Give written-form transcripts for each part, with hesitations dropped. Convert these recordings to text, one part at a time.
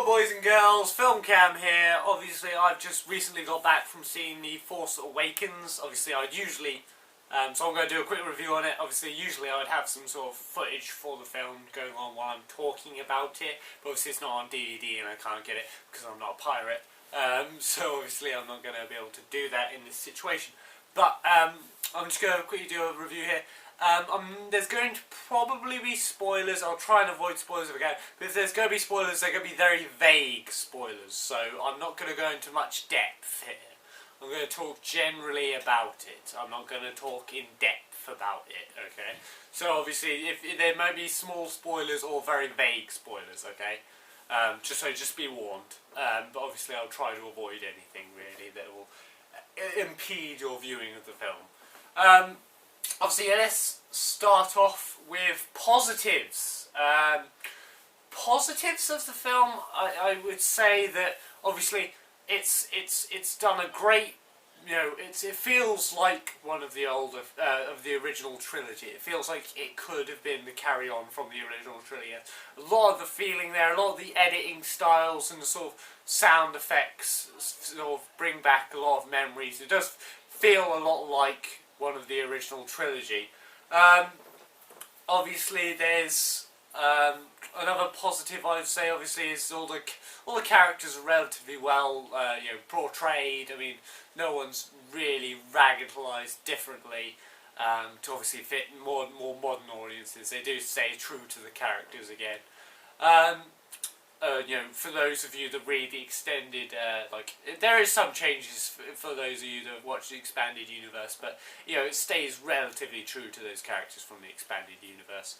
boys and girls, Film Cam here. Obviously I've just recently got back from seeing The Force Awakens. Obviously I'd usually, so I'm going to do a quick review on it. Obviously usually I would have some sort of footage for the film going on while I'm talking about it. But obviously it's not on DVD and I can't get it because I'm not a pirate. So obviously I'm not going to be able to do that in this situation. But I'm just going to quickly do a review here. There's going to probably be spoilers. I'll try and avoid spoilers if I can. But if there's going to be spoilers, they're going to be very vague spoilers. So I'm not going to go into much depth here. I'm going to talk generally about it. I'm not going to talk in depth about it, okay? So obviously, if there may be small spoilers or very vague spoilers, okay? Just be warned. But obviously I'll try to avoid anything really that will impede your viewing of the film. Obviously, let's start off with positives. Positives of the film, I would say that obviously it's done a great, you know, it feels like one of the older of the original trilogy. It feels like it could have been the carry-on from the original trilogy. A lot of the feeling there, a lot of the editing styles and the sort of sound effects sort of bring back a lot of memories. It does feel a lot like one of the original trilogy. Obviously, there's another positive I would say. Obviously, is all the characters are relatively well portrayed. I mean, no one's really raggedized differently to obviously fit more modern audiences. They do stay true to the characters again. For those of you that read the extended, there is some changes for those of you that have watched the expanded universe, but it stays relatively true to those characters from the expanded universe.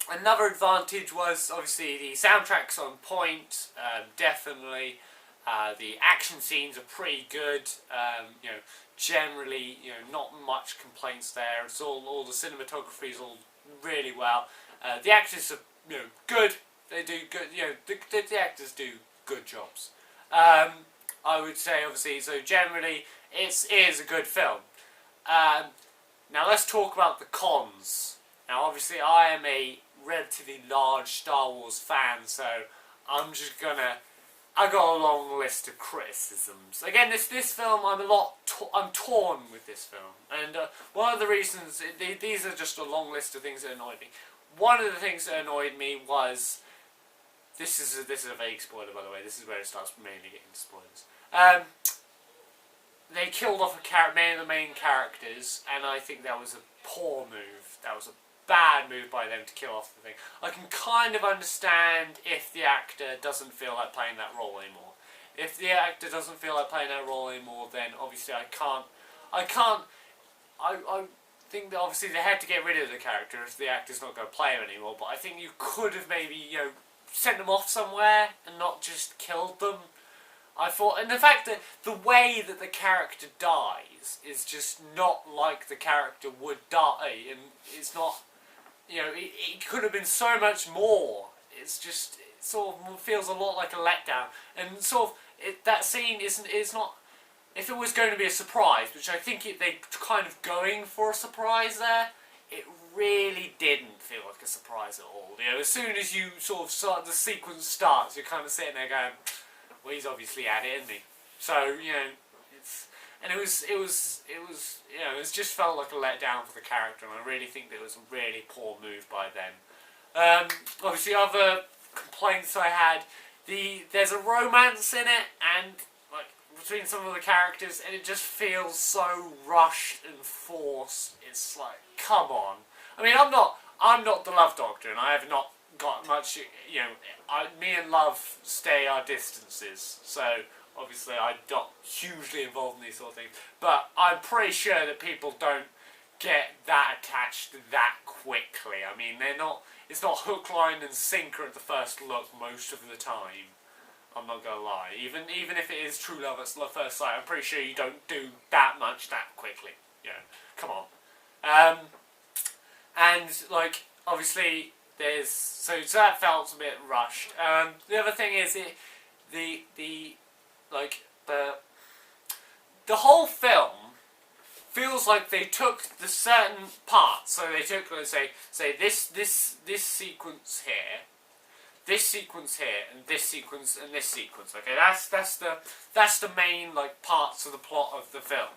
Another advantage was obviously the soundtrack's on point, definitely. The action scenes are pretty good. Generally, not much complaints there. It's all the cinematography is all really well. The actors are good. They do good, the actors do good jobs. I would say, obviously, so generally, it is a good film. Now let's talk about the cons. Now obviously I am a relatively large Star Wars fan, so I'm just gonna, I got a long list of criticisms. Again, this film, I'm torn with this film, and one of the reasons, these are just a long list of things that annoyed me. One of the things that annoyed me was, this is a vague spoiler, by the way. This is where it starts mainly getting into spoilers. They killed off many of the main characters, and I think that was a poor move. That was a bad move by them to kill off the thing. I can kind of understand if the actor doesn't feel like playing that role anymore. If the actor doesn't feel like playing that role anymore, then obviously I think that obviously they had to get rid of the character if the actor's not going to play him anymore. But I think you could have maybe sent them off somewhere and not just killed them. I thought, and the fact that the way that the character dies is just not like the character would die, and it's not, it could have been so much more. It's just, it sort of feels a lot like a letdown, and sort of, that scene is not, if it was going to be a surprise, which I think they kind of going for a surprise there, it really didn't feel like a surprise at all. As soon as you sort of the sequence starts, you're kind of sitting there going, well, he's obviously at it, isn't he? So, it just felt like a letdown for the character, and I really think that it was a really poor move by them. Obviously, other complaints I had, there's a romance in it, and between some of the characters, and it just feels so rushed and forced. It's like, come on. I mean, I'm not the love doctor, and I have not got much, me and love stay our distances, so obviously I'm not hugely involved in these sort of things, but I'm pretty sure that people don't get that attached that quickly. I mean, it's not hook, line and sinker at the first look most of the time. I'm not gonna lie. Even if it is true love at first sight, I'm pretty sure you don't do that much that quickly. Come on. And obviously there's so that felt a bit rushed. The other thing is the whole film feels like they took the certain parts. So they took, let's say this sequence here. this sequence here, and this sequence, and this sequence. Okay, that's the main like parts of the plot of the film.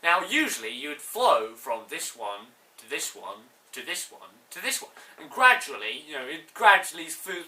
Now, usually you would flow from this one to this one to this one to this one, and gradually, it gradually through.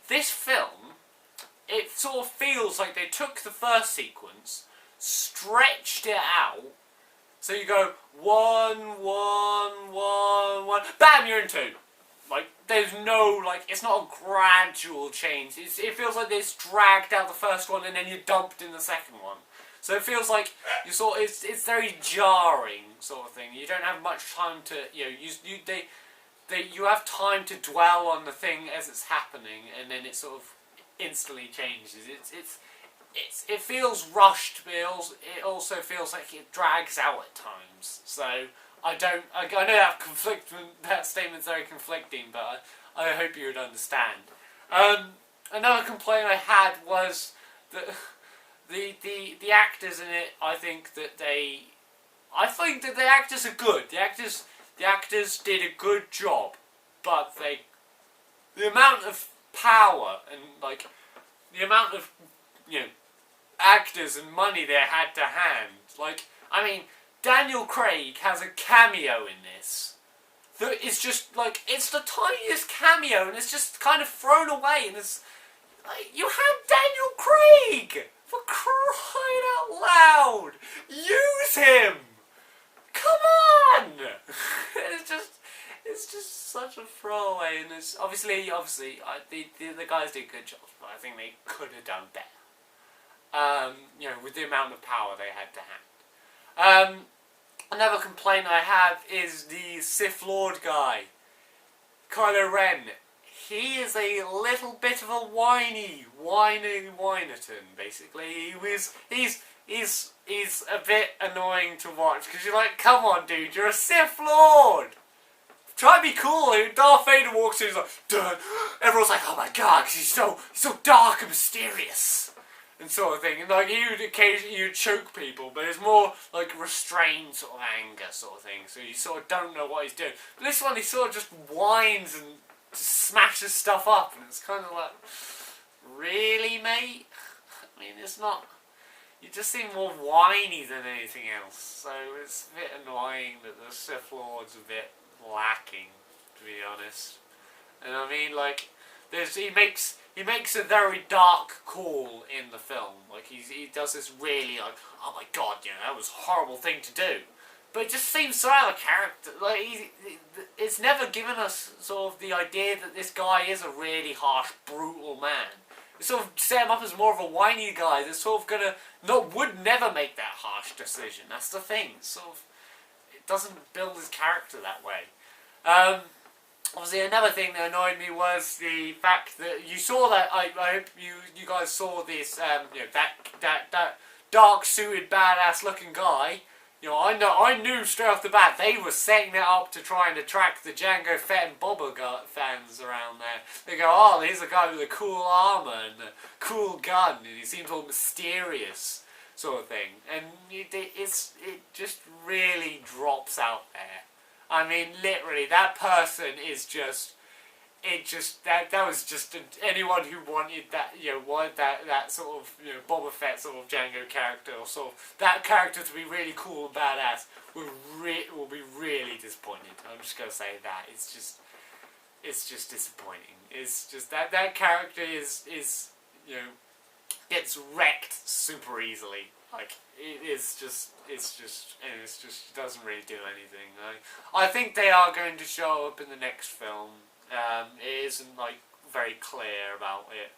This film, it sort of feels like they took the first sequence, stretched it out, so you go 1, 1, 1, 1, bam, you're in 2. Like, there's no, like, it's not a gradual change. It feels like they dragged out the first one and then you dumped in the second one. So it feels like you it's very jarring sort of thing. You don't have much time to, you have time to dwell on the thing as it's happening, and then it sort of instantly changes. It feels rushed, but it also feels like it drags out at times. So I know that statement's very conflicting, but I hope you would understand. Another complaint I had was that the actors in it. I think that the actors are good. The actors did a good job, but the amount of power and like the amount of actors and money they had to hand. Like, I mean, Daniel Craig has a cameo in this. It's just like, it's the tiniest cameo, and it's just kind of thrown away. And it's like, you have Daniel Craig, for crying out loud. Use him. Come on. It's just such a throwaway, and it's obviously the guys did good jobs, but I think they could have done better. With the amount of power they had to hand. Another complaint I have is the Sith Lord guy, Kylo Ren. He is a little bit of a whinerton, basically. He's a bit annoying to watch, because you're like, come on dude, you're a Sith Lord! Try to be cool. Darth Vader walks in, he's like, duh. Everyone's like, oh my god, because he's so dark and mysterious. And sort of thing. And like, you'd choke people, but it's more like restrained sort of anger sort of thing. So you sort of don't know what he's doing. But this one, he sort of just whines and just smashes stuff up, and it's kind of like, really, mate? I mean, it's not. You just seem more whiny than anything else. So it's a bit annoying that the Sith Lord's a bit lacking, to be honest. And I mean, like, he makes a very dark call in the film. Like, he does this really, like, oh my god, that was a horrible thing to do. But it just seems so out of character. Like, it's never given us sort of the idea that this guy is a really harsh, brutal man. It sort of set him up as more of a whiny guy that's sort of would never make that harsh decision. That's the thing. It doesn't build his character that way. Obviously, another thing that annoyed me was the fact that you saw that. I hope you guys saw this. That dark suited, badass looking guy. I knew straight off the bat they were setting it up to try and attract the Jango Fett and Boba fans around there. They go, oh, here's a guy with a cool armor and a cool gun, and he seems all mysterious, sort of thing. And it just really drops out there. I mean, literally, that person is just. That was just anyone who wanted that, wanted that sort of, Boba Fett sort of Jango character, or sort of that character to be really cool and badass, will be really disappointed. I'm just gonna say that it's just disappointing. It's just that character is gets wrecked super easily. Like, it just doesn't really do anything. I think they are going to show up in the next film. It isn't like very clear about it,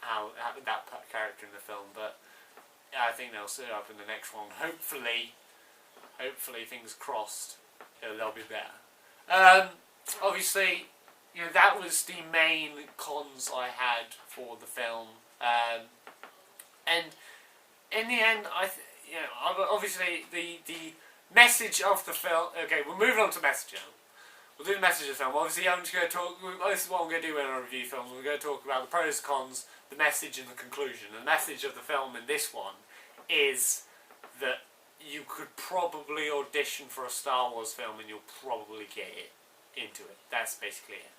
how that character in the film, but I think they'll set up in the next one. Hopefully, fingers crossed, they'll be better. Obviously, that was the main cons I had for the film, and in the end, obviously the message of the film. Okay, we're moving on to message now. We'll do the message of the film. Obviously, I'm just going to talk. This is what I'm going to do when I review films. We're going to talk about the pros, cons, the message, and the conclusion. The message of the film in this one is that you could probably audition for a Star Wars film and you'll probably get it into it. That's basically it.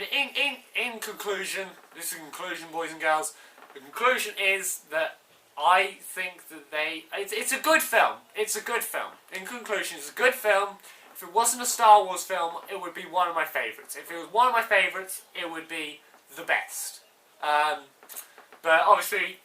in conclusion, this is a conclusion, boys and girls. The conclusion is that I think that it's a good film. It's a good film. In conclusion, it's a good film. If it wasn't a Star Wars film, it would be one of my favourites. If it was one of my favourites, it would be the best. But obviously,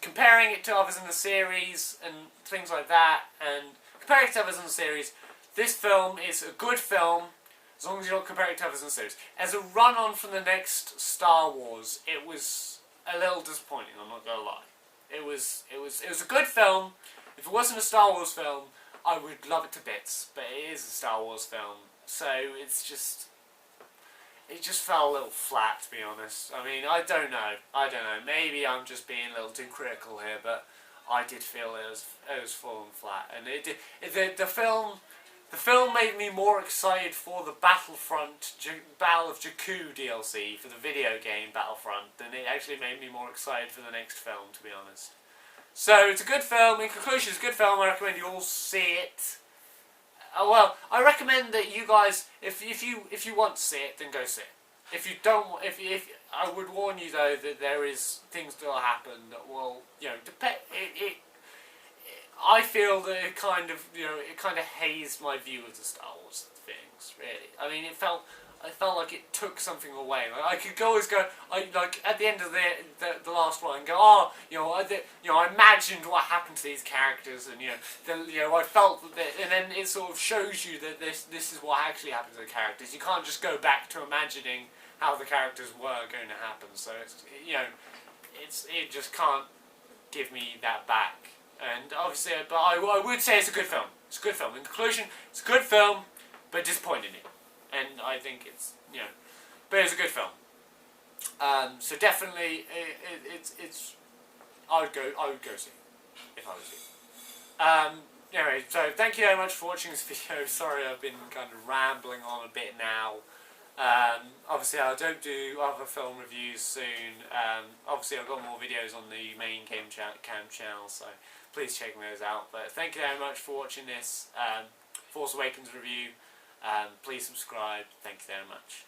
comparing it to others in the series and things like that, and comparing it to others in the series, this film is a good film, as long as you don't compare it to others in the series. As a run-on from the next Star Wars, it was a little disappointing, I'm not going to lie. It was a good film. If it wasn't a Star Wars film, I would love it to bits, but it is a Star Wars film, so it just fell a little flat, to be honest. I mean, I don't know, maybe I'm just being a little too critical here, but I did feel it was falling flat, and the film made me more excited for the Battlefront Battle of Jakku DLC for the video game Battlefront than it actually made me more excited for the next film, to be honest. So it's a good film. In conclusion, it's a good film. I recommend you all see it. Well, I recommend that you guys, if you want to see it, then go see it. If you don't, if I would warn you though that there is things that will happen that will, I feel that it kind of hazed my view of the Star Wars things. Really, I mean, I felt like it took something away. Like I could always go, like at the end of the last one, and go, I imagined what happened to these characters, and I felt that, and then it sort of shows you that this is what actually happened to the characters. You can't just go back to imagining how the characters were going to happen. So it just can't give me that back. And obviously, but I would say it's a good film. It's a good film. In conclusion, it's a good film, but disappointing. And I think it's, but it's a good film. So definitely, I would go see it, if I was you. Anyway, so thank you very much for watching this video. Sorry I've been kind of rambling on a bit now. Obviously I don't do other film reviews soon. Obviously I've got more videos on the main cam channel, so please check those out. But thank you very much for watching this Force Awakens review. Please subscribe. Thank you very much.